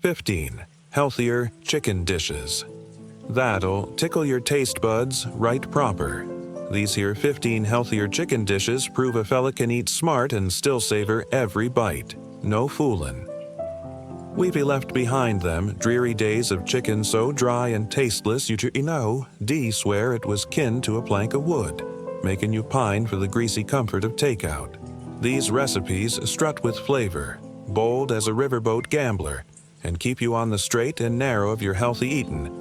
15 healthier chicken dishes. That'll tickle your taste buds right proper. These here 15 healthier chicken dishes prove a fella can eat smart and still savor every bite. No foolin'. We be left behind them dreary days of chicken so dry and tasteless you know, D swear it was kin to a plank of wood, making you pine for the greasy comfort of takeout. These recipes strut with flavor, bold as a riverboat gambler, and keep you on the straight and narrow of your healthy eatin'.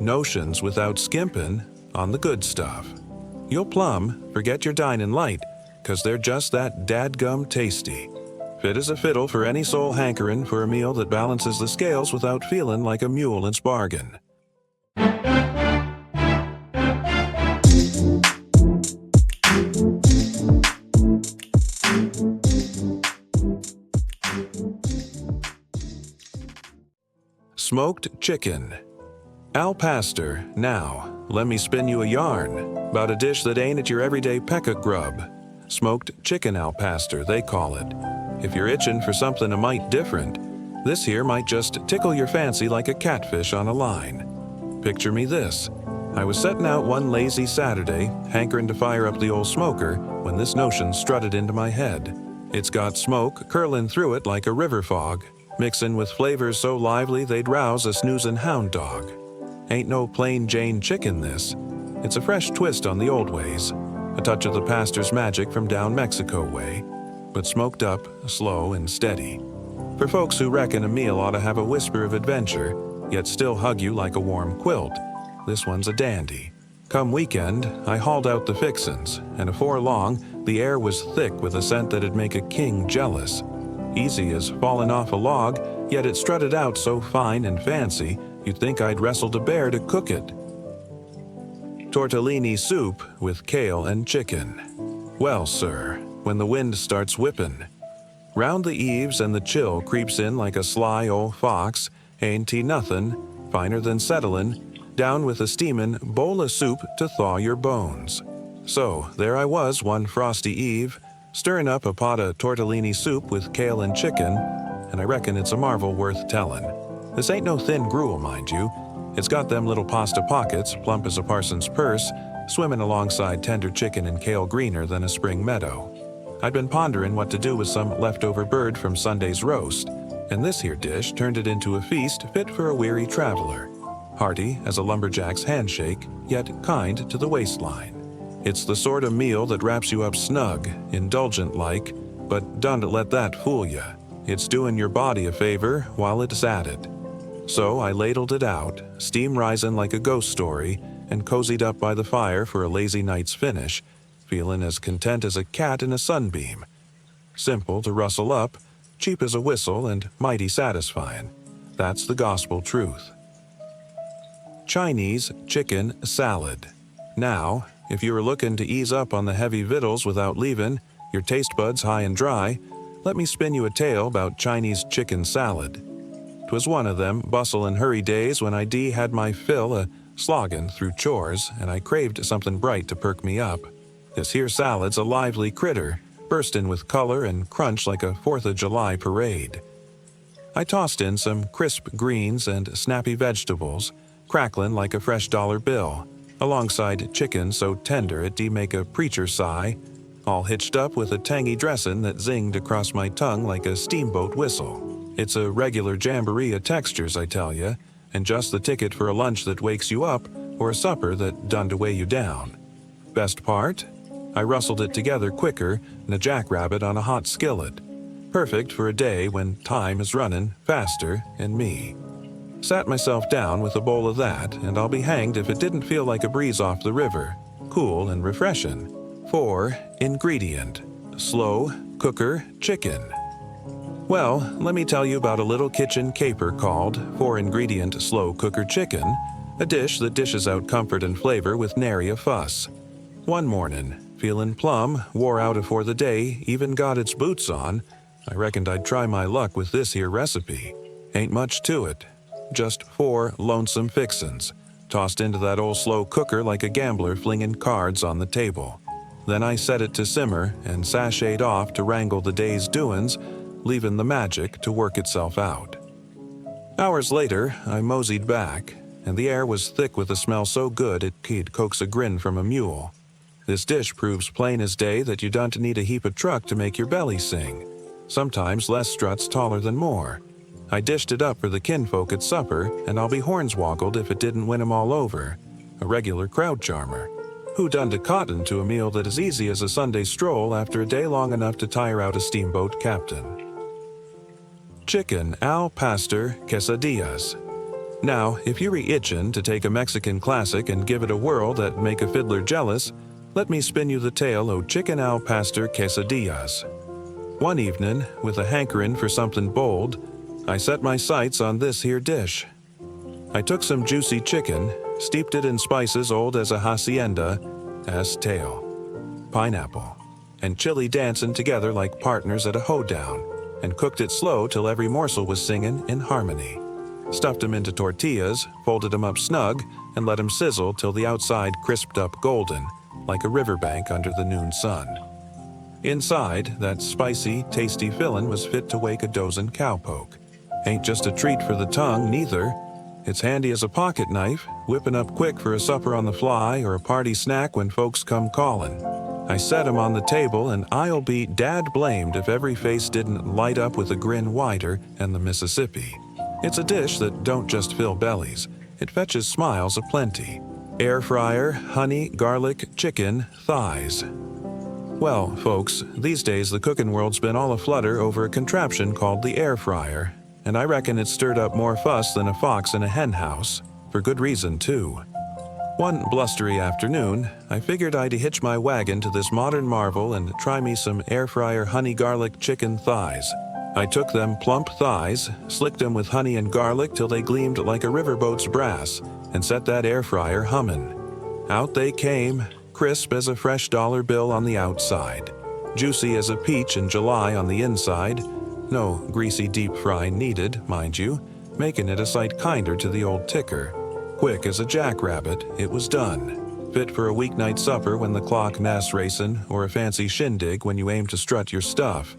Notions without skimpin' on the good stuff. You'll plumb forget your dinin' light, 'cause they're just that dadgum tasty. Fit as a fiddle for any soul hankerin' for a meal that balances the scales without feelin' like a mule in 's bargain. Smoked chicken. Al Pastor, now, let me spin you a yarn about a dish that ain't at your everyday pecca grub. Smoked chicken Al Pastor, they call it. If you're itching for something a mite different, this here might just tickle your fancy like a catfish on a line. Picture me this. I was setting out one lazy Saturday, hankering to fire up the old smoker, when this notion strutted into my head. It's got smoke curling through it like a river fog, mixin' with flavors so lively they'd rouse a snoozin' hound dog. Ain't no plain Jane chicken this. It's a fresh twist on the old ways, a touch of the pastor's magic from down Mexico way, but smoked up, slow and steady. For folks who reckon a meal ought to have a whisper of adventure, yet still hug you like a warm quilt, this one's a dandy. Come weekend, I hauled out the fixins, and afore long, the air was thick with a scent that'd make a king jealous. Easy as falling off a log, yet it strutted out so fine and fancy, you'd think I'd wrestled a bear to cook it. Tortellini soup with kale and chicken. Well, sir, when the wind starts whippin', round the eaves and the chill creeps in like a sly old fox, ain't he nothin' finer than settlin' down with a steamin' bowl of soup to thaw your bones. So there I was one frosty eve, stirring up a pot of tortellini soup with kale and chicken, and I reckon it's a marvel worth tellin'. This ain't no thin gruel, mind you. It's got them little pasta pockets, plump as a parson's purse, swimming alongside tender chicken and kale greener than a spring meadow. I'd been pondering what to do with some leftover bird from Sunday's roast, and this here dish turned it into a feast fit for a weary traveler. Hearty as a lumberjack's handshake, yet kind to the waistline. It's the sort of meal that wraps you up snug, indulgent-like, but don't let that fool ya. It's doing your body a favor while it's at it. So I ladled it out, steam rising like a ghost story, and cozied up by the fire for a lazy night's finish, feeling as content as a cat in a sunbeam. Simple to rustle up, cheap as a whistle, and mighty satisfying. That's the gospel truth. Chinese chicken salad. Now, if you were looking to ease up on the heavy victuals without leaving your taste buds high and dry, let me spin you a tale about Chinese chicken salad. 'Twas one of them bustle and hurry days when I had my fill a sloggin' through chores, and I craved something bright to perk me up. This here salad's a lively critter, burstin' with color and crunch like a 4th of July parade. I tossed in some crisp greens and snappy vegetables, cracklin' like a fresh dollar bill, alongside chicken so tender it'd make a preacher sigh, all hitched up with a tangy dressin' that zinged across my tongue like a steamboat whistle. It's a regular jamboree of textures, I tell ya, and just the ticket for a lunch that wakes you up or a supper that done to weigh you down. Best part? I rustled it together quicker than a jackrabbit on a hot skillet. Perfect for a day when time is runnin' faster and me. Sat myself down with a bowl of that, and I'll be hanged if it didn't feel like a breeze off the river, cool and refreshin'. 4 ingredient: slow cooker chicken. Well, let me tell you about a little kitchen caper called 4 ingredient slow cooker chicken, a dish that dishes out comfort and flavor with nary a fuss. One mornin', feelin' plumb wore out afore the day even got its boots on, I reckoned I'd try my luck with this here recipe. Ain't much to it. Just 4 lonesome fixins, tossed into that old slow cooker like a gambler flinging cards on the table. Then I set it to simmer and sashayed off to wrangle the day's doin's, leaving the magic to work itself out. Hours later, I moseyed back, and the air was thick with a smell so good it'd coax a grin from a mule. This dish proves plain as day that you don't need a heap of truck to make your belly sing. Sometimes less struts taller than more. I dished it up for the kinfolk at supper, and I'll be hornswoggled if it didn't win 'em all over. A regular crowd charmer. Who done to cotton to a meal that is easy as a Sunday stroll after a day long enough to tire out a steamboat captain? Chicken al pastor quesadillas. Now, if you're itchin' to take a Mexican classic and give it a whirl that make a fiddler jealous, let me spin you the tale o' chicken al pastor quesadillas. One evenin', with a hankerin' for something bold, I set my sights on this here dish. I took some juicy chicken, steeped it in spices old as a hacienda, as tail, pineapple, and chili dancin' together like partners at a hoedown, and cooked it slow till every morsel was singin' in harmony. Stuffed 'em into tortillas, folded 'em up snug, and let 'em sizzle till the outside crisped up golden, like a riverbank under the noon sun. Inside, that spicy, tasty fillin' was fit to wake a dozin' cowpoke. Ain't just a treat for the tongue, neither. It's handy as a pocket knife, whippin' up quick for a supper on the fly or a party snack when folks come callin'. I set 'em on the table, and I'll be dad-blamed if every face didn't light up with a grin wider than the Mississippi. It's a dish that don't just fill bellies, it fetches smiles aplenty. Air fryer, honey, garlic, chicken, thighs. Well, folks, these days the cookin' world's been all aflutter over a contraption called the air fryer, and I reckon it's stirred up more fuss than a fox in a hen house, for good reason too. One blustery afternoon, I figured I'd hitch my wagon to this modern marvel and try me some air fryer honey garlic chicken thighs. I took them plump thighs, slicked them with honey and garlic till they gleamed like a riverboat's brass, and set that air fryer hummin'. Out they came, crisp as a fresh dollar bill on the outside, juicy as a peach in July on the inside. No greasy deep fry needed, mind you, making it a sight kinder to the old ticker. Quick as a jackrabbit, it was done. Fit for a weeknight supper when the clock nass racin', or a fancy shindig when you aim to strut your stuff.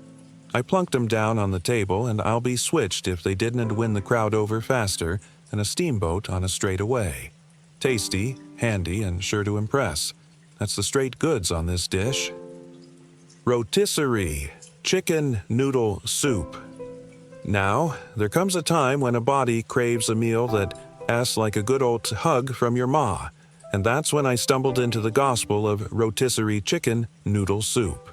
I plunked 'em down on the table, and I'll be switched if they didn't win the crowd over faster than a steamboat on a straightaway. Tasty, handy, and sure to impress. That's the straight goods on this dish. Rotisserie chicken noodle soup. Now, there comes a time when a body craves a meal that asks like a good old hug from your ma, and that's when I stumbled into the gospel of rotisserie chicken noodle soup.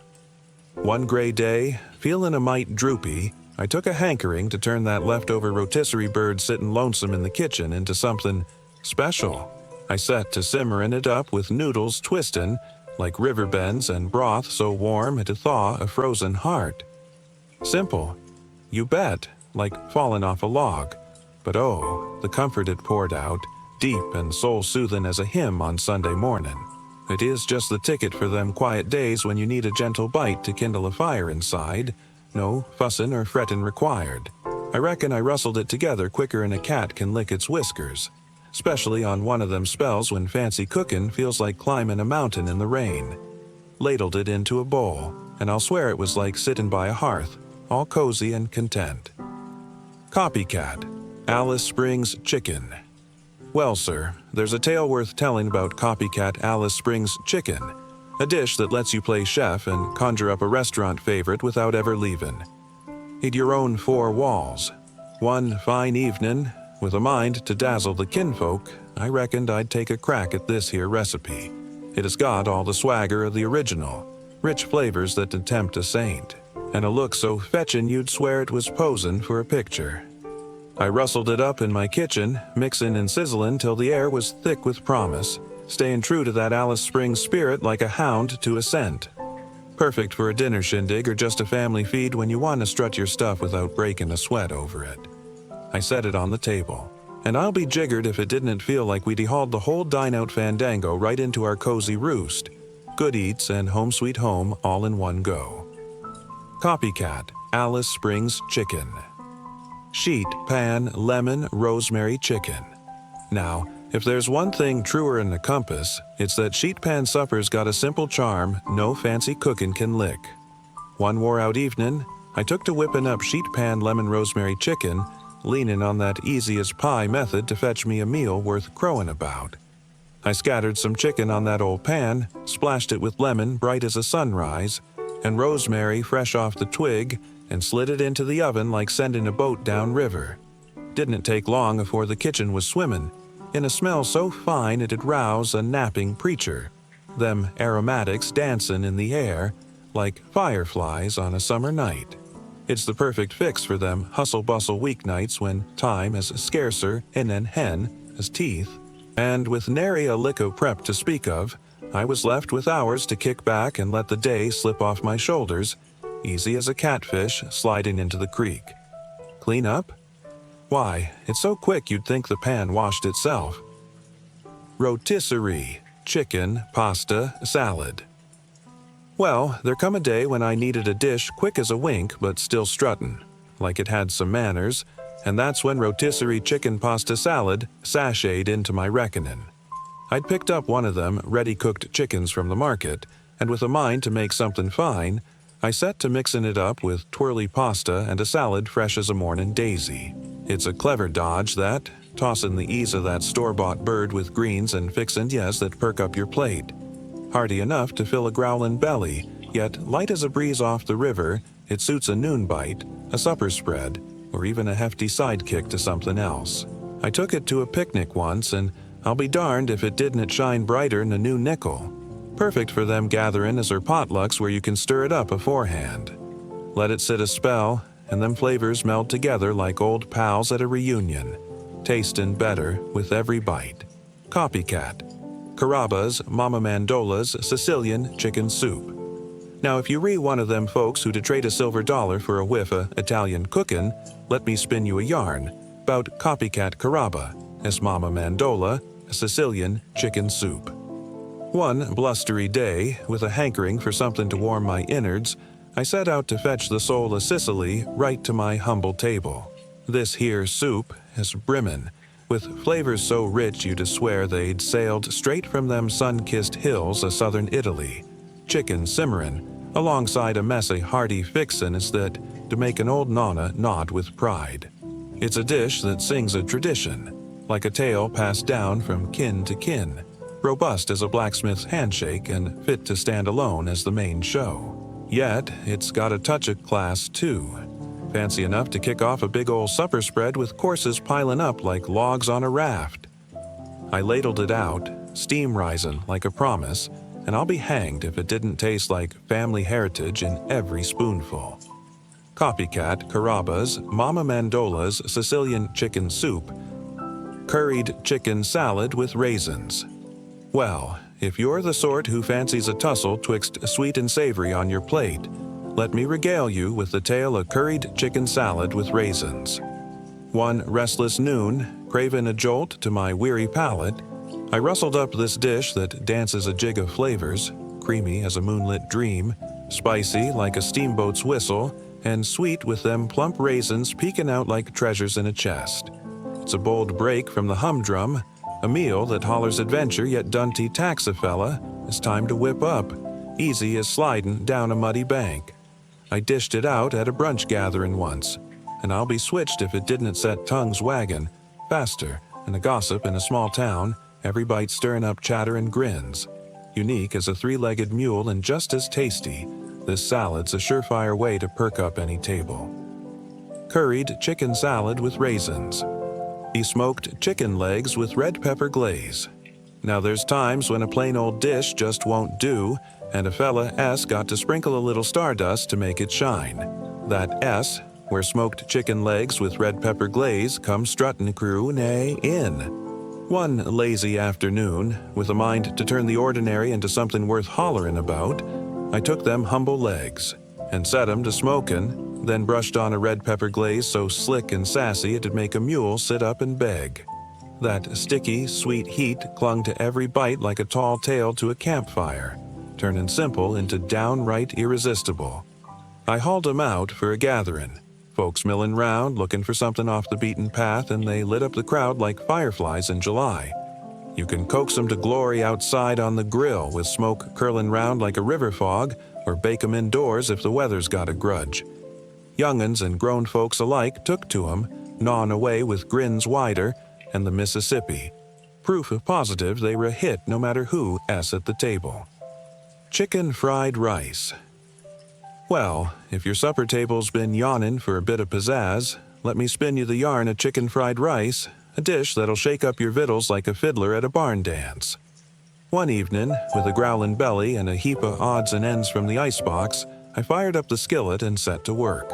One gray day, feelin' a mite droopy, I took a hankering to turn that leftover rotisserie bird sittin' lonesome in the kitchen into something special. I set to simmerin' it up with noodles twistin' like river bends and broth so warm it'd thaw a frozen heart. Simple, you bet, like fallin' off a log. But oh, the comfort it poured out, deep and soul-soothin' as a hymn on Sunday mornin'. It is just the ticket for them quiet days when you need a gentle bite to kindle a fire inside. No fussin' or frettin' required. I reckon I rustled it together quicker'n a cat can lick its whiskers. Especially on one of them spells when fancy cookin' feels like climbin' a mountain in the rain. Ladled it into a bowl, and I'll swear it was like sittin' by a hearth, all cozy and content. Copycat Alice Springs chicken. Well, sir, there's a tale worth telling about Copycat Alice Springs chicken, a dish that lets you play chef and conjure up a restaurant favorite without ever leavin'. He'd your own four walls. One fine evenin', with a mind to dazzle the kinfolk, I reckoned I'd take a crack at this here recipe. It has got all the swagger of the original, rich flavors that'd tempt a saint, and a look so fetchin' you'd swear it was posin' for a picture. I rustled it up in my kitchen, mixin' and sizzlin' till the air was thick with promise, stayin' true to that Alice Springs spirit like a hound to a scent. Perfect for a dinner shindig or just a family feed when you want to strut your stuff without breaking a sweat over it. I set it on the table, and I'll be jiggered if it didn't feel like we'd hauled the whole dine-out fandango right into our cozy roost. Good eats and home sweet home all in one go. Copycat Alice Springs chicken. Sheet pan lemon rosemary chicken. Now, if there's one thing truer than a compass, it's that sheet pan supper's got a simple charm no fancy cookin' can lick. One wore-out evenin', I took to whippin' up sheet pan lemon rosemary chicken leanin' on that easy-as-pie method to fetch me a meal worth crowin' about. I scattered some chicken on that old pan, splashed it with lemon bright as a sunrise, and rosemary fresh off the twig, and slid it into the oven like sending a boat down river. Didn't take long afore the kitchen was swimmin', in a smell so fine it'd rouse a napping preacher, them aromatics dancin' in the air like fireflies on a summer night. It's the perfect fix for them hustle-bustle weeknights when time is scarcer in an hen as teeth, and with nary a lick of prep to speak of, I was left with hours to kick back and let the day slip off my shoulders, easy as a catfish sliding into the creek. Clean up? Why, it's so quick you'd think the pan washed itself. Rotisserie, chicken, pasta, salad. Well, there come a day when I needed a dish quick as a wink but still struttin', like it had some manners, and that's when rotisserie chicken pasta salad sashayed into my reckonin'. I'd picked up one of them ready-cooked chickens from the market, and with a mind to make something fine, I set to mixin' it up with twirly pasta and a salad fresh as a mornin' daisy. It's a clever dodge that, tossin' the ease of that store-bought bird with greens and fixin' yes that perk up your plate. Hearty enough to fill a growlin' belly, yet light as a breeze off the river, it suits a noon bite, a supper spread, or even a hefty sidekick to something else. I took it to a picnic once, and I'll be darned if it didn't shine brighter'n a new nickel. Perfect for them gatherin' as or potlucks where you can stir it up aforehand. Let it sit a spell, and them flavors meld together like old pals at a reunion, tastin' better with every bite. Copycat. Carrabba's Mama Mandola's Sicilian Chicken Soup. Now if you re one of them folks who'd trade a silver dollar for a whiff of Italian cookin', let me spin you a yarn about Copycat Carrabba as Mama Mandola, a Sicilian chicken soup. One blustery day, with a hankering for something to warm my innards, I set out to fetch the soul of Sicily right to my humble table. This here soup is brimmin', with flavors so rich you'd swear they'd sailed straight from them sun-kissed hills of southern Italy. Chicken simmerin', alongside a mess of hearty fixin's that to make an old nonna nod with pride. It's a dish that sings a tradition, like a tale passed down from kin to kin, robust as a blacksmith's handshake and fit to stand alone as the main show. Yet, it's got a touch of class, too. Fancy enough to kick off a big old supper spread with courses piling up like logs on a raft. I ladled it out, steam rising like a promise, and I'll be hanged if it didn't taste like family heritage in every spoonful. Copycat Carrabba's Mama Mandola's Sicilian Chicken Soup. Curried chicken salad with raisins. Well, if you're the sort who fancies a tussle twixt sweet and savory on your plate, let me regale you with the tale of curried chicken salad with raisins. One restless noon, craving a jolt to my weary palate, I rustled up this dish that dances a jig of flavors, creamy as a moonlit dream, spicy like a steamboat's whistle, and sweet with them plump raisins peeking out like treasures in a chest. It's a bold break from the humdrum, a meal that hollers adventure yet dunty tax a fella. It's time to whip up, easy as slidin' down a muddy bank. I dished it out at a brunch gatherin' once, and I'll be switched if it didn't set tongues waggin' faster than a gossip in a small town, every bite stirrin' up chatter and grins. Unique as a three-legged mule and just as tasty, this salad's a surefire way to perk up any table. Curried chicken salad with raisins. He smoked chicken legs with red pepper glaze. Now there's times when a plain old dish just won't do, and a fella S got to sprinkle a little stardust to make it shine. That S, where smoked chicken legs with red pepper glaze comes struttin' crew nay in. One lazy afternoon, with a mind to turn the ordinary into something worth hollerin' about, I took them humble legs and set 'em to smokin', then brushed on a red pepper glaze so slick and sassy it'd make a mule sit up and beg. That sticky, sweet heat clung to every bite like a tall tale to a campfire, turnin' simple into downright irresistible. I hauled 'em out for a gatherin', folks millin' round lookin' for something off the beaten path, and they lit up the crowd like fireflies in July. You can coax 'em to glory outside on the grill with smoke curlin' round like a river fog, or bake 'em indoors if the weather's got a grudge. Young'uns and grown folks alike took to 'em, gnawing away with grins wider, and the Mississippi. Proof positive they were a hit no matter who s at the table. Chicken fried rice. Well, if your supper table's been yawning for a bit of pizzazz, let me spin you the yarn of chicken fried rice, a dish that'll shake up your victuals like a fiddler at a barn dance. One evening, with a growling belly and a heap of odds and ends from the icebox, I fired up the skillet and set to work.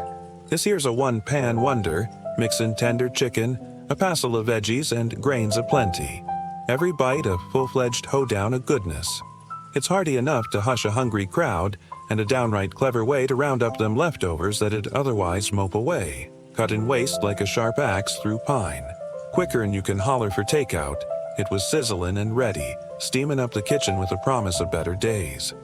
This here's a one-pan wonder, mixing tender chicken, a passel of veggies, and grains aplenty. Every bite a full-fledged hoedown of goodness. It's hearty enough to hush a hungry crowd, and a downright clever way to round up them leftovers that'd otherwise mope away, cut in waste like a sharp axe through pine. Quicker'n you can holler for takeout, it was sizzling and ready, steaming up the kitchen with a promise of better days.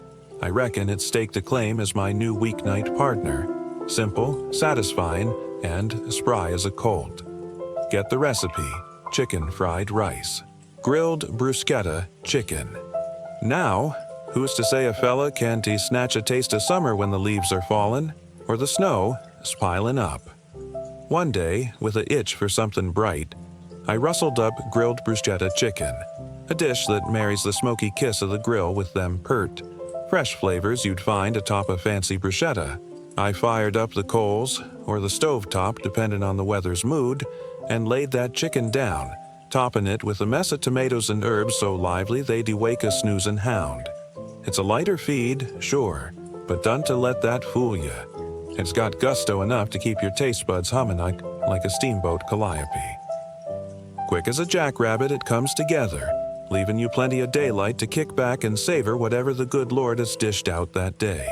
I reckon it's staked a claim as my new weeknight partner. Simple, satisfying, and spry as a colt. Get the recipe: chicken fried rice. Grilled bruschetta chicken. Now, who's to say a fella can't snatch a taste of summer when the leaves are falling, or the snow is piling up? One day, with a itch for something bright, I rustled up grilled bruschetta chicken, a dish that marries the smoky kiss of the grill with them pert, fresh flavors you'd find atop a fancy bruschetta. I fired up the coals, or the stovetop depending on the weather's mood, and laid that chicken down, topping it with a mess of tomatoes and herbs so lively they'd awake a snoozing hound. It's a lighter feed, sure, but done to let that fool you. It's got gusto enough to keep your taste buds humming like a steamboat calliope. Quick as a jackrabbit, it comes together, leaving you plenty of daylight to kick back and savor whatever the good Lord has dished out that day.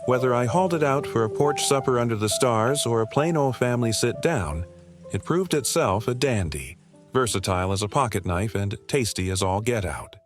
Whether I hauled it out for a porch supper under the stars or a plain old family sit-down, it proved itself a dandy, versatile as a pocket knife and tasty as all get-out.